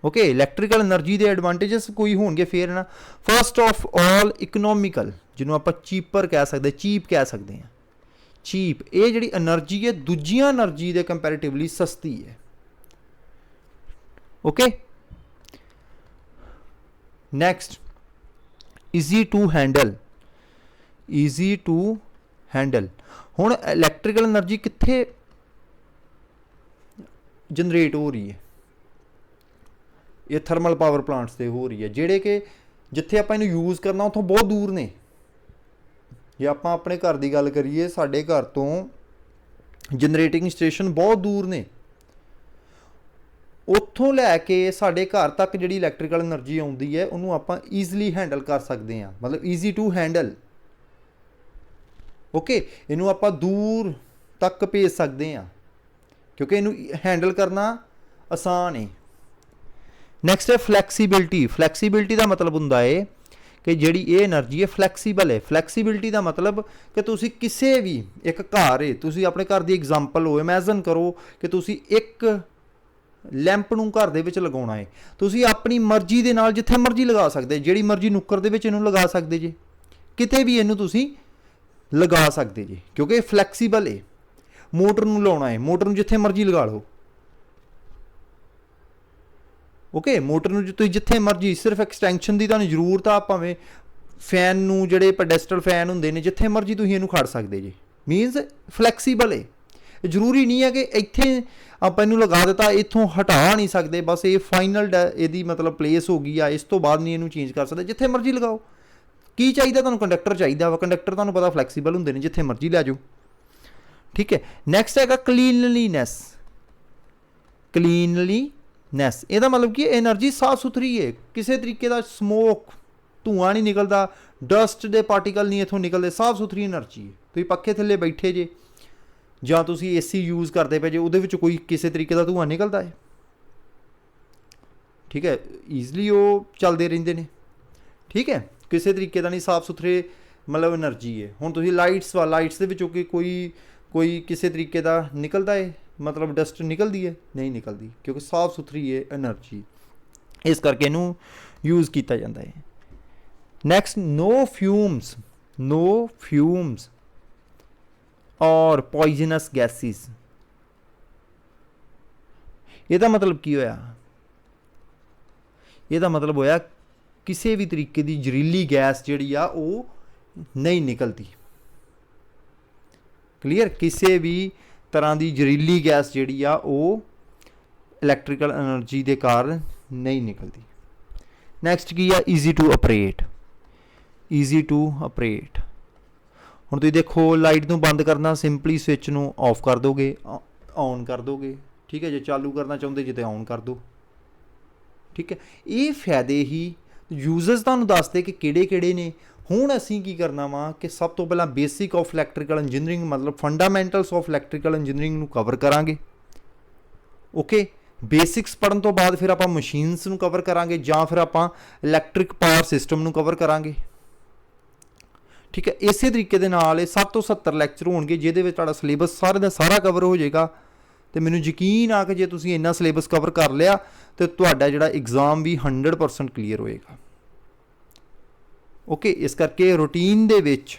ਓਕੇ, ਇਲੈਕਟ੍ਰੀਕਲ ਐਨਰਜੀ ਦੇ ਐਡਵਾਂਟੇਜਸ ਕੋਈ ਹੋਣਗੇ ਫੇਰ ਨਾ। ਫਸਟ ਆਫ ਆਲ ਇਕਨੋਮਿਕਲ, ਜਿਹਨੂੰ ਆਪਾਂ ਚੀਪ ਕਹਿ ਸਕਦੇ ਹਾਂ। ਚੀਪ, ਇਹ ਜਿਹੜੀ એનર્ਜੀ ਹੈ ਦੂਜੀਆਂ એનર્ਜੀ ਦੇ ਕੰਪੈਰੀਟਿਵਲੀ ਸਸਤੀ ਹੈ। Okay, next easy to handle. ਹੁਣ ਇਲੈਕਟ੍ਰੀਕਲ એનર્ਜੀ ਕਿੱਥੇ ਜਨਰੇਟ ਹੋ ਰਹੀ ਹੈ, ਇਹ ਥਰਮਲ ਪਾਵਰ ਪਲਾਂਟਸ ਤੇ ਹੋ ਰਹੀ ਹੈ, ਜਿਹੜੇ ਕਿ ਜਿੱਥੇ ਆਪਾਂ ਇਹਨੂੰ ਯੂਜ਼ ਕਰਨਾ ਉੱਥੋਂ ਬਹੁਤ ਦੂਰ ਨੇ। ਜੇ ਆਪਾਂ ਆਪਣੇ ਘਰ ਦੀ ਗੱਲ ਕਰੀਏ, ਸਾਡੇ ਘਰ ਤੋਂ ਜਨਰੇਟਿੰਗ ਸਟੇਸ਼ਨ ਬਹੁਤ ਦੂਰ ਨੇ। ਉੱਥੋਂ ਲੈ ਕੇ ਸਾਡੇ ਘਰ ਤੱਕ ਜਿਹੜੀ ਇਲੈਕਟ੍ਰੀਕਲ એનર્ਜੀ ਆਉਂਦੀ ਹੈ ਉਹਨੂੰ ਆਪਾਂ ਈਜ਼ਲੀ ਹੈਂਡਲ ਕਰ ਸਕਦੇ ਹਾਂ, ਮਤਲਬ ਈਜ਼ੀ ਟੂ ਹੈਂਡਲ। ਓਕੇ, ਇਹਨੂੰ ਆਪਾਂ ਦੂਰ ਤੱਕ ਭੇਜ ਸਕਦੇ ਹਾਂ ਕਿਉਂਕਿ ਇਹਨੂੰ ਹੈਂਡਲ ਕਰਨਾ ਆਸਾਨ ਹੈ। ਨੈਕਸਟ ਹੈ ਫਲੈਕਸੀਬਿਲਟੀ ਦਾ ਮਤਲਬ ਹੁੰਦਾ ਹੈ ਕਿ ਜਿਹੜੀ ਇਹ એનર્ਜੀ ਹੈ ਫਲੈਕਸੀਬਲ ਹੈ। ਫਲੈਕਸੀਬਿਲਟੀ ਦਾ ਮਤਲਬ ਕਿ ਤੁਸੀਂ ਕਿਸੇ ਵੀ ਇੱਕ ਘਰ ਹੈ, ਤੁਸੀਂ ਆਪਣੇ ਘਰ ਦੀ ਐਗਜ਼ਾਮਪਲ ਹੋ, ਇਮੈਜਨ ਕਰੋ ਕਿ ਤੁਸੀਂ ਇੱਕ ਲੈਂਪ ਨੂੰ ਘਰ ਦੇ ਵਿੱਚ ਲਗਾਉਣਾ ਹੈ, ਤੁਸੀਂ ਆਪਣੀ ਮਰਜ਼ੀ ਦੇ ਨਾਲ ਜਿੱਥੇ ਮਰਜ਼ੀ ਲਗਾ ਸਕਦੇ, ਜਿਹੜੀ ਮਰਜ਼ੀ ਨੁੱਕਰ ਦੇ ਵਿੱਚ ਇਹਨੂੰ ਲਗਾ ਸਕਦੇ ਜੇ, ਕਿਤੇ ਵੀ ਇਹਨੂੰ ਤੁਸੀਂ ਲਗਾ ਸਕਦੇ ਜੇ ਕਿਉਂਕਿ ਇਹ ਫਲੈਕਸੀਬਲ ਹੈ। ਮੋਟਰ ਨੂੰ ਲਾਉਣਾ ਹੈ, ਮੋਟਰ ਨੂੰ ਜਿੱਥੇ ਮਰਜ਼ੀ ਲਗਾ ਲਓ। ਓਕੇ, ਮੋਟਰ ਨੂੰ ਤੁਸੀਂ ਜਿੱਥੇ ਮਰਜ਼ੀ, ਸਿਰਫ ਐਕਸਟੈਂਸ਼ਨ ਦੀ ਤੁਹਾਨੂੰ ਜ਼ਰੂਰਤ ਆ। ਭਾਵੇਂ ਫੈਨ ਨੂੰ, ਜਿਹੜੇ ਪੈਡੈਸਟਲ ਫੈਨ ਹੁੰਦੇ ਨੇ, ਜਿੱਥੇ ਮਰਜ਼ੀ ਤੁਸੀਂ ਇਹਨੂੰ ਖੜ ਸਕਦੇ ਜੀ। ਮੀਨਸ ਫਲੈਕਸੀਬਲ ਹੈ। ਜ਼ਰੂਰੀ ਨਹੀਂ ਹੈ ਕਿ ਇੱਥੇ ਆਪਾਂ ਇਹਨੂੰ ਲਗਾ ਦਿੱਤਾ, ਇੱਥੋਂ ਹਟਾ ਨਹੀਂ ਸਕਦੇ, ਬਸ ਇਹ ਫਾਈਨਲ ਇਹਦੀ ਮਤਲਬ ਪਲੇਸ ਹੋ ਗਈ ਆ, ਇਸ ਤੋਂ ਬਾਅਦ ਨਹੀਂ ਇਹਨੂੰ ਚੇਂਜ ਕਰ ਸਕਦੇ। ਜਿੱਥੇ ਮਰਜ਼ੀ ਲਗਾਓ। ਕੀ ਚਾਹੀਦਾ ਤੁਹਾਨੂੰ, ਕੰਡਕਟਰ ਚਾਹੀਦਾ ਵਾ, ਕੰਡਕਟਰ ਤੁਹਾਨੂੰ ਪਤਾ ਫਲੈਕਸੀਬਲ ਹੁੰਦੇ ਨੇ, ਜਿੱਥੇ ਮਰਜ਼ੀ ਲੈ ਜਾਓ। ਠੀਕ ਹੈ, ਨੈਕਸਟ ਹੈਗਾ ਕਲੀਨਲੀਨੈਸ। ਇਹਦਾ ਮਤਲਬ ਕਿ એનર્ਜੀ ਸਾਫ ਸੁਥਰੀ ਹੈ, ਕਿਸੇ ਤਰੀਕੇ ਦਾ ਸਮੋਕ, ਧੂਆਂ ਨਹੀਂ ਨਿਕਲਦਾ, ਡਸਟ ਦੇ ਪਾਰਟੀਕਲ ਨਹੀਂ ਇੱਥੋਂ ਨਿਕਲਦੇ, ਸਾਫ ਸੁਥਰੀ એનર્ਜੀ ਹੈ। ਤੁਸੀਂ ਪੱਖੇ ਥੱਲੇ ਬੈਠੇ ਜੇ ਜਾਂ ਤੁਸੀਂ AC ਯੂਜ਼ ਕਰਦੇ ਪਏ ਜੇ, ਉਹਦੇ ਵਿੱਚ ਕੋਈ ਕਿਸੇ ਤਰੀਕੇ ਦਾ ਧੂਆਂ ਨਿਕਲਦਾ ਹੈ। ਠੀਕ ਹੈ, ਈਜ਼ਲੀ ਉਹ ਚੱਲਦੇ ਰਹਿੰਦੇ ਨੇ। ਠੀਕ ਹੈ, ਕਿਸੇ ਤਰੀਕੇ ਦਾ ਨਹੀਂ, ਸਾਫ ਸੁਥਰੇ ਮਤਲਬ એનર્ਜੀ ਹੈ। ਹੁਣ ਤੁਸੀਂ ਲਾਈਟਸ ਦੇ ਵਿੱਚੋਂ ਕਿ ਕੋਈ ਕਿਸੇ ਤਰੀਕੇ ਦਾ ਨਿਕਲਦਾ ਹੈ, ਮਤਲਬ ਡਸਟ ਨਿਕਲਦੀ ਹੈ, ਨਹੀਂ ਨਿਕਲਦੀ, ਕਿਉਂਕਿ ਸਾਫ ਸੁਥਰੀ ਹੈ એનર્ਜੀ, ਇਸ ਕਰਕੇ ਇਹਨੂੰ ਯੂਜ਼ ਕੀਤਾ ਜਾਂਦਾ ਹੈ। ਨੈਕਸਟ ਨੋ ਫਿਊਮਸ ਔਰ ਪੋਇਜ਼ਨਸ ਗੈਸਿਸ। ਇਹਦਾ ਮਤਲਬ ਕੀ ਹੋਇਆ, ਇਹਦਾ ਮਤਲਬ ਹੋਇਆ ਕਿਸੇ ਵੀ ਤਰੀਕੇ ਦੀ ਜ਼ਹਿਰੀਲੀ ਗੈਸ ਜਿਹੜੀ ਆ ਉਹ ਨਹੀਂ ਨਿਕਲਦੀ। ਕਲੀਅਰ, ਕਿਸੇ ਵੀ ਤਰ੍ਹਾਂ ਦੀ ਜ਼ਹਿਰੀਲੀ ਗੈਸ ਜਿਹੜੀ ਆ ਉਹ ਇਲੈਕਟ੍ਰੀਕਲ એનર્ਜੀ ਦੇ ਕਾਰਨ ਨਹੀਂ ਨਿਕਲਦੀ। ਨੈਕਸਟ ਕੀ ਆ, ਈਜ਼ੀ ਟੂ ਆਪਰੇਟ। ਹੁਣ ਤੁਸੀਂ ਦੇਖੋ, ਲਾਈਟ ਨੂੰ ਬੰਦ ਕਰਨਾ, ਸਿੰਪਲੀ ਸਵਿਚ ਨੂੰ ਆਫ ਕਰ ਦੋਗੇ, ਔਨ ਕਰ ਦੋਗੇ। ਠੀਕ ਹੈ, ਜੇ ਚਾਲੂ ਕਰਨਾ ਚਾਹੁੰਦੇ ਜੇ ਤਾਂ ਔਨ ਕਰ ਦਿਓ। ਠੀਕ ਹੈ, ਇਹ ਫਾਇਦੇ ਹੀ ਯੂਜ਼ਰਸ ਤੁਹਾਨੂੰ ਦੱਸਦੇ ਕਿ ਕਿਹੜੇ ਨੇ। ਹੁਣ ਅਸੀਂ ਕੀ ਕਰਨਾ ਵਾ ਕਿ ਸਭ ਤੋਂ ਪਹਿਲਾਂ ਬੇਸਿਕ ਆਫ ਇਲੈਕਟ੍ਰੀਕਲ ਇੰਜੀਨੀਅਰਿੰਗ, ਮਤਲਬ ਫੰਡਾਮੈਂਟਲਸ ਆਫ ਇਲੈਕਟ੍ਰੀਕਲ ਇੰਜੀਨੀਅਰਿੰਗ ਨੂੰ ਕਵਰ ਕਰਾਂਗੇ। ਓਕੇ, ਬੇਸਿਕਸ ਪੜ੍ਹਨ ਤੋਂ ਬਾਅਦ ਫਿਰ ਆਪਾਂ ਮਸ਼ੀਨਸ ਨੂੰ ਕਵਰ ਕਰਾਂਗੇ ਜਾਂ ਫਿਰ ਆਪਾਂ ਇਲੈਕਟ੍ਰਿਕ ਪਾਵਰ ਸਿਸਟਮ ਨੂੰ ਕਵਰ ਕਰਾਂਗੇ। ਠੀਕ ਹੈ, ਇਸੇ ਤਰੀਕੇ ਦੇ ਨਾਲ ਇਹ 60 ਤੋਂ 70 ਲੈਕਚਰ ਹੋਣਗੇ, ਜਿਹਦੇ ਵਿੱਚ ਤੁਹਾਡਾ ਸਿਲੇਬਸ ਸਾਰੇ ਦਾ ਸਾਰਾ ਕਵਰ ਹੋ ਜਾਏਗਾ। तो मैनू यकीन आ कि जे तुसीं इन्ना सिलेबस कवर कर लिया तो तुहाडा जिहड़ा एग्ज़ाम भी 100% क्लीयर होएगा। ओके, इस करके रूटीन दे विच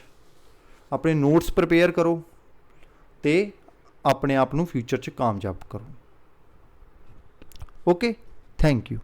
अपने नोट्स प्रिपेयर करो तो अपने आप नू फ्यूचर च कामयाब करो। Okay, thank you.